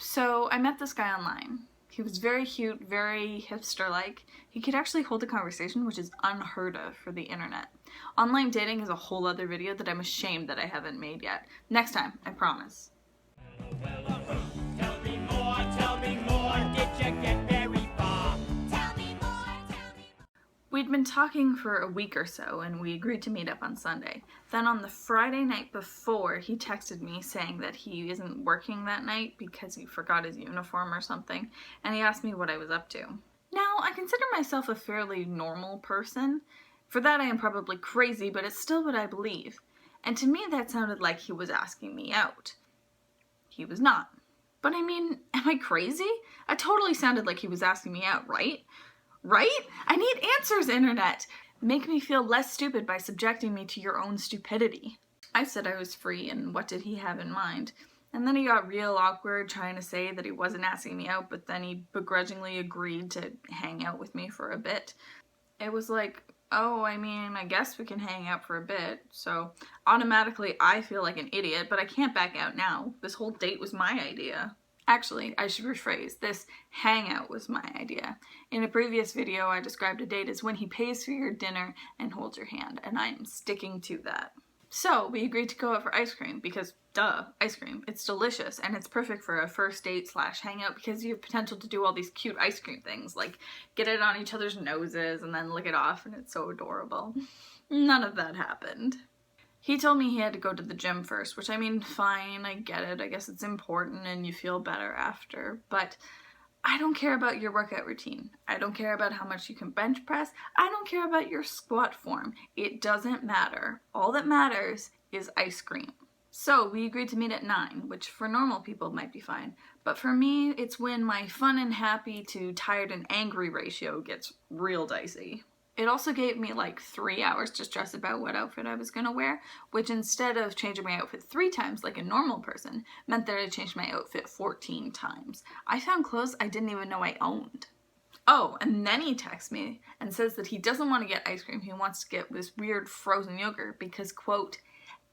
So I met this guy online. He was very cute, very hipster-like. He could actually hold a conversation, which is unheard of for the internet. Online dating is a whole other video that I'm ashamed that I haven't made yet. Next time, I promise. Tell me more, did you get very far? Tell me more. We'd been talking for a week or so, and we agreed to meet up on Sunday. Then on the Friday night before, he texted me saying that he isn't working that night because he forgot his uniform or something, and he asked me what I was up to. Now, I consider myself a fairly normal person. For that I am probably crazy, but it's still what I believe. And to me that sounded like he was asking me out. He was not. But I mean, am I crazy? It totally sounded like he was asking me out, right? Right? I need answers, internet! Make me feel less stupid by subjecting me to your own stupidity. I said I was free, and what did he have in mind? And then he got real awkward trying to say that he wasn't asking me out, but then he begrudgingly agreed to hang out with me for a bit. It was like, oh, I mean, I guess we can hang out for a bit. So automatically I feel like an idiot, but I can't back out now. This whole date was my idea. Actually, I should rephrase, this hangout was my idea. In a previous video, I described a date as when he pays for your dinner and holds your hand, and I am sticking to that. So, we agreed to go out for ice cream, because, duh, ice cream. It's delicious, and it's perfect for a first date / hangout because you have potential to do all these cute ice cream things, like get it on each other's noses and then lick it off, and it's so adorable. None of that happened. He told me he had to go to the gym first, which I mean, fine, I get it. I guess it's important and you feel better after, but I don't care about your workout routine. I don't care about how much you can bench press. I don't care about your squat form. It doesn't matter. All that matters is ice cream. So we agreed to meet at 9, which for normal people might be fine, but for me, it's when my fun and happy to tired and angry ratio gets real dicey. It also gave me like 3 hours to stress about what outfit I was gonna wear, which instead of changing my outfit 3 times like a normal person, meant that I changed my outfit 14 times. I found clothes I didn't even know I owned. Oh, and then he texts me and says that he doesn't want to get ice cream, he wants to get this weird frozen yogurt because, quote,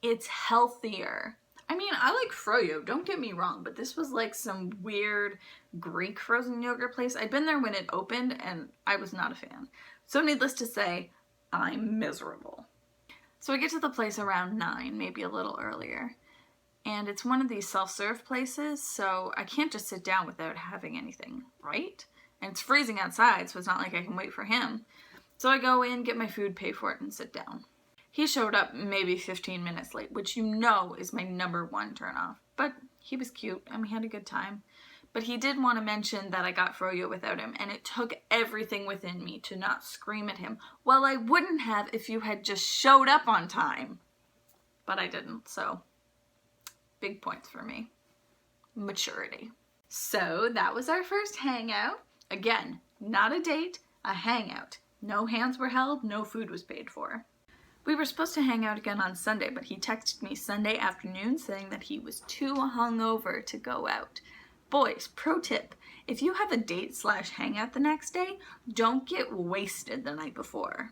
it's healthier. I mean, I like froyo, don't get me wrong, but this was like some weird Greek frozen yogurt place. I'd been there when it opened and I was not a fan. So needless to say, I'm miserable. So I get to the place around 9, maybe a little earlier. And it's one of these self-serve places, so I can't just sit down without having anything, right? And it's freezing outside, so it's not like I can wait for him. So I go in, get my food, pay for it, and sit down. He showed up maybe 15 minutes late, which you know is my #1 turnoff. But he was cute, and we had a good time. But he did want to mention that I got froyo without him, and it took everything within me to not scream at him. Well, I wouldn't have if you had just showed up on time. But I didn't, so big points for me. Maturity. So that was our first hangout. Again, not a date, a hangout. No hands were held, no food was paid for. We were supposed to hang out again on Sunday, but he texted me Sunday afternoon saying that he was too hungover to go out. Boys, pro tip, if you have a date / hangout the next day, don't get wasted the night before.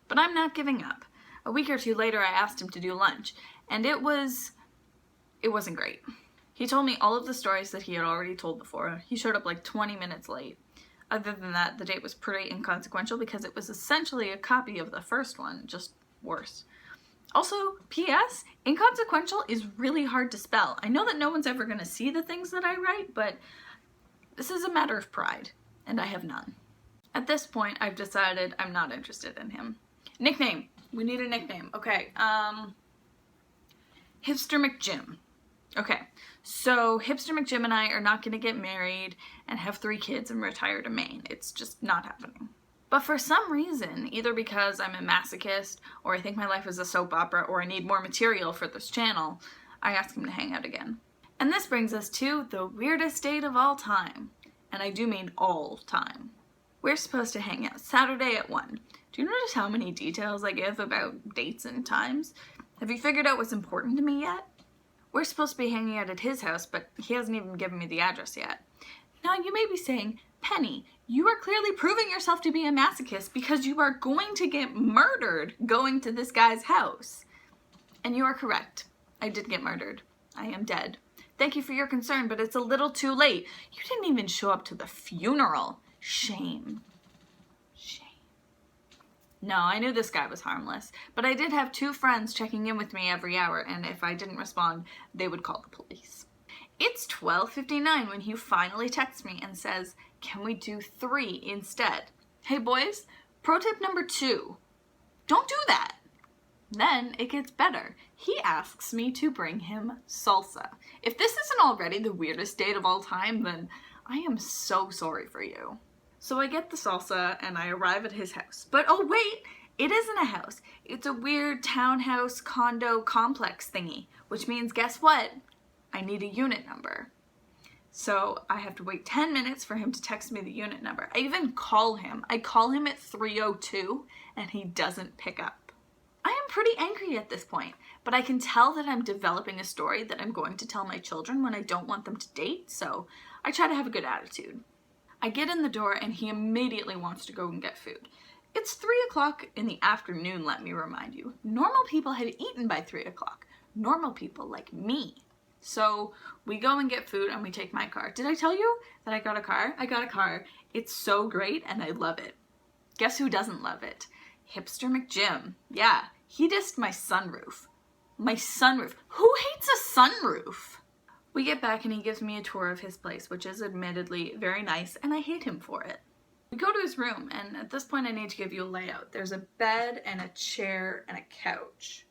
But I'm not giving up. A week or 2 later, I asked him to do lunch, and it wasn't great. He told me all of the stories that he had already told before. He showed up like 20 minutes late. Other than that, the date was pretty inconsequential because it was essentially a copy of the first one, just worse. Also, P.S., inconsequential is really hard to spell. I know that no one's ever going to see the things that I write, but this is a matter of pride, and I have none. At this point, I've decided I'm not interested in him. Nickname. We need a nickname. Okay, Hipster McJim. Okay, so Hipster McJim and I are not going to get married and have 3 kids and retire to Maine. It's just not happening. But for some reason, either because I'm a masochist, or I think my life is a soap opera, or I need more material for this channel, I asked him to hang out again. And this brings us to the weirdest date of all time. And I do mean all time. We're supposed to hang out Saturday at 1. Do you notice how many details I give about dates and times? Have you figured out what's important to me yet? We're supposed to be hanging out at his house, but he hasn't even given me the address yet. Now you may be saying, Penny, you are clearly proving yourself to be a masochist because you are going to get murdered going to this guy's house. And you are correct. I did get murdered. I am dead. Thank you for your concern, but it's a little too late. You didn't even show up to the funeral. Shame. Shame. No, I knew this guy was harmless, but I did have 2 friends checking in with me every hour, and if I didn't respond, they would call the police. It's 12:59 when he finally texts me and says, can we do 3 instead? Hey boys, pro tip number 2, don't do that. Then it gets better. He asks me to bring him salsa. If this isn't already the weirdest date of all time, then I am so sorry for you. So I get the salsa and I arrive at his house. But oh wait, it isn't a house. It's a weird townhouse condo complex thingy, which means guess what? I need a unit number. So I have to wait 10 minutes for him to text me the unit number. I even call him. I call him at 3:02 and he doesn't pick up. I am pretty angry at this point, but I can tell that I'm developing a story that I'm going to tell my children when I don't want them to date, so I try to have a good attitude. I get in the door and he immediately wants to go and get food. It's 3 o'clock in the afternoon, let me remind you. Normal people have eaten by 3 o'clock. Normal people like me. So we go and get food and we take my car. Did I tell you that I got a car? I got a car. It's so great and I love it. Guess who doesn't love it? Hipster McJim. Yeah, he dissed my sunroof. My sunroof. Who hates a sunroof? We get back and he gives me a tour of his place, which is admittedly very nice, and I hate him for it. We go to his room, and at this point I need to give you a layout. There's a bed and a chair and a couch.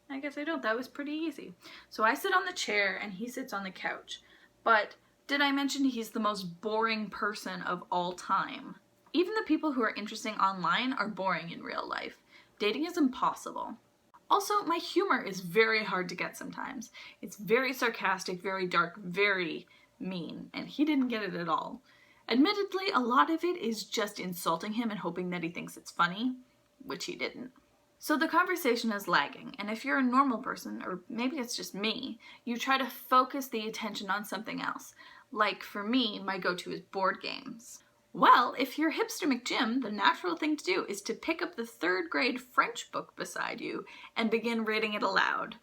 I guess I don't. That was pretty easy. So I sit on the chair and he sits on the couch. But did I mention he's the most boring person of all time? Even the people who are interesting online are boring in real life. Dating is impossible. Also, my humor is very hard to get sometimes. It's very sarcastic, very dark, very mean, and he didn't get it at all. Admittedly, a lot of it is just insulting him and hoping that he thinks it's funny, which he didn't. So the conversation is lagging, and if you're a normal person, or maybe it's just me, you try to focus the attention on something else. Like, for me, my go-to is board games. Well, if you're Hipster McJim, the natural thing to do is to pick up the 3rd grade French book beside you and begin reading it aloud.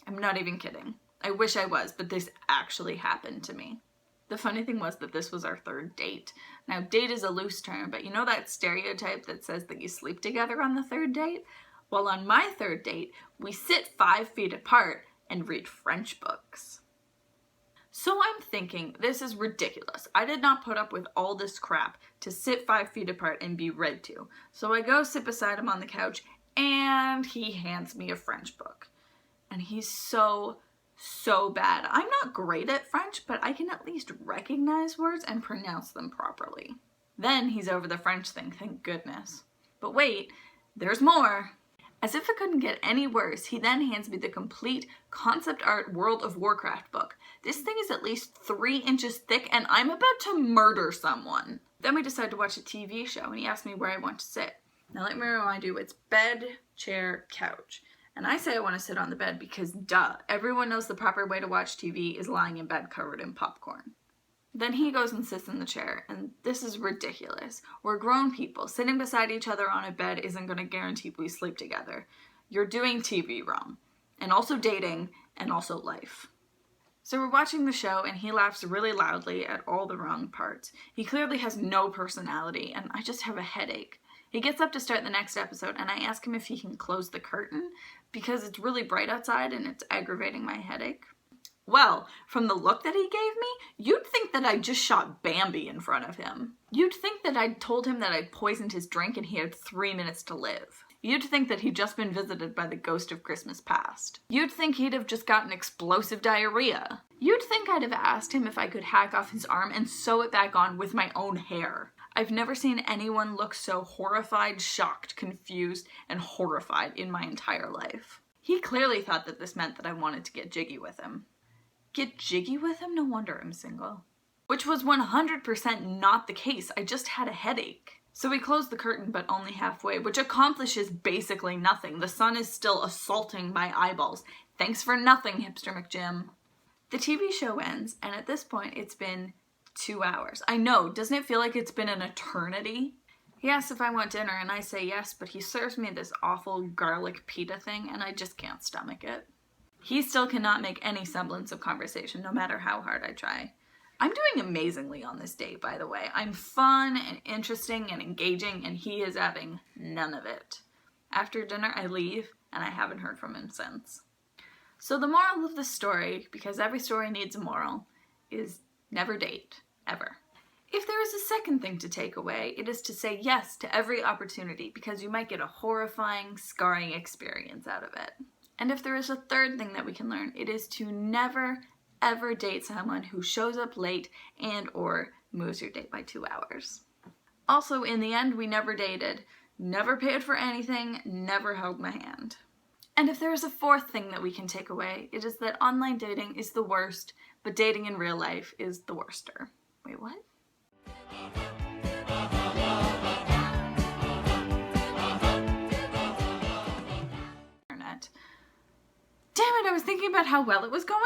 I'm not even kidding. I wish I was, but this actually happened to me. The funny thing was that this was our 3rd date. Now, date is a loose term, but you know that stereotype that says that you sleep together on the 3rd date? Well, on my 3rd date, we sit 5 feet apart and read French books. So I'm thinking, this is ridiculous. I did not put up with all this crap to sit 5 feet apart and be read to. So I go sit beside him on the couch and he hands me a French book. And he's so bad. I'm not great at French, but I can at least recognize words and pronounce them properly. Then he's over the French thing, thank goodness. But wait, there's more. As if it couldn't get any worse, he then hands me the complete concept art World of Warcraft book. This thing is at least 3 inches thick and I'm about to murder someone. Then we decide to watch a TV show and he asked me where I want to sit. Now let me remind you, it's bed, chair, couch. And I say I want to sit on the bed because duh, everyone knows the proper way to watch TV is lying in bed covered in popcorn. Then he goes and sits in the chair, and this is ridiculous. We're grown people. Sitting beside each other on a bed isn't going to guarantee we sleep together. You're doing TV wrong. And also dating, and also life. So we're watching the show, and he laughs really loudly at all the wrong parts. He clearly has no personality, and I just have a headache. He gets up to start the next episode, and I ask him if he can close the curtain, because it's really bright outside, and it's aggravating my headache. Well, from the look that he gave me, you'd think that I just shot Bambi in front of him. You'd think that I'd told him that I'd poisoned his drink and he had 3 minutes to live. You'd think that he'd just been visited by the ghost of Christmas past. You'd think he'd have just gotten explosive diarrhea. You'd think I'd have asked him if I could hack off his arm and sew it back on with my own hair. I've never seen anyone look so horrified, shocked, confused, and horrified in my entire life. He clearly thought that this meant that I wanted to get jiggy with him. Get jiggy with him? No wonder I'm single. Which was 100% not the case. I just had a headache. So we closed the curtain, but only halfway, which accomplishes basically nothing. The sun is still assaulting my eyeballs. Thanks for nothing, Hipster McJim. The TV show ends, and at this point it's been 2 hours. I know, doesn't it feel like it's been an eternity? He asks if I want dinner, and I say yes, but he serves me this awful garlic pita thing, and I just can't stomach it. He still cannot make any semblance of conversation, no matter how hard I try. I'm doing amazingly on this date, by the way. I'm fun and interesting and engaging, and he is having none of it. After dinner, I leave, and I haven't heard from him since. So the moral of the story, because every story needs a moral, is never date, ever. If there is a second thing to take away, it is to say yes to every opportunity, because you might get a horrifying, scarring experience out of it. And if there is a third thing that we can learn, it is to never, ever date someone who shows up late and or moves your date by 2 hours. Also, in the end, we never dated, never paid for anything, never held my hand. And if there is a fourth thing that we can take away, it is that online dating is the worst, but dating in real life is the worster. Wait, what? Internet. Damn it, I was thinking about how well it was going,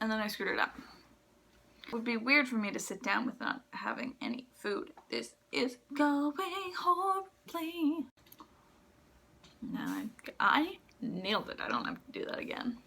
and then I screwed it up. It would be weird for me to sit down with not having any food. This is going horribly. No, I nailed it. I don't have to do that again.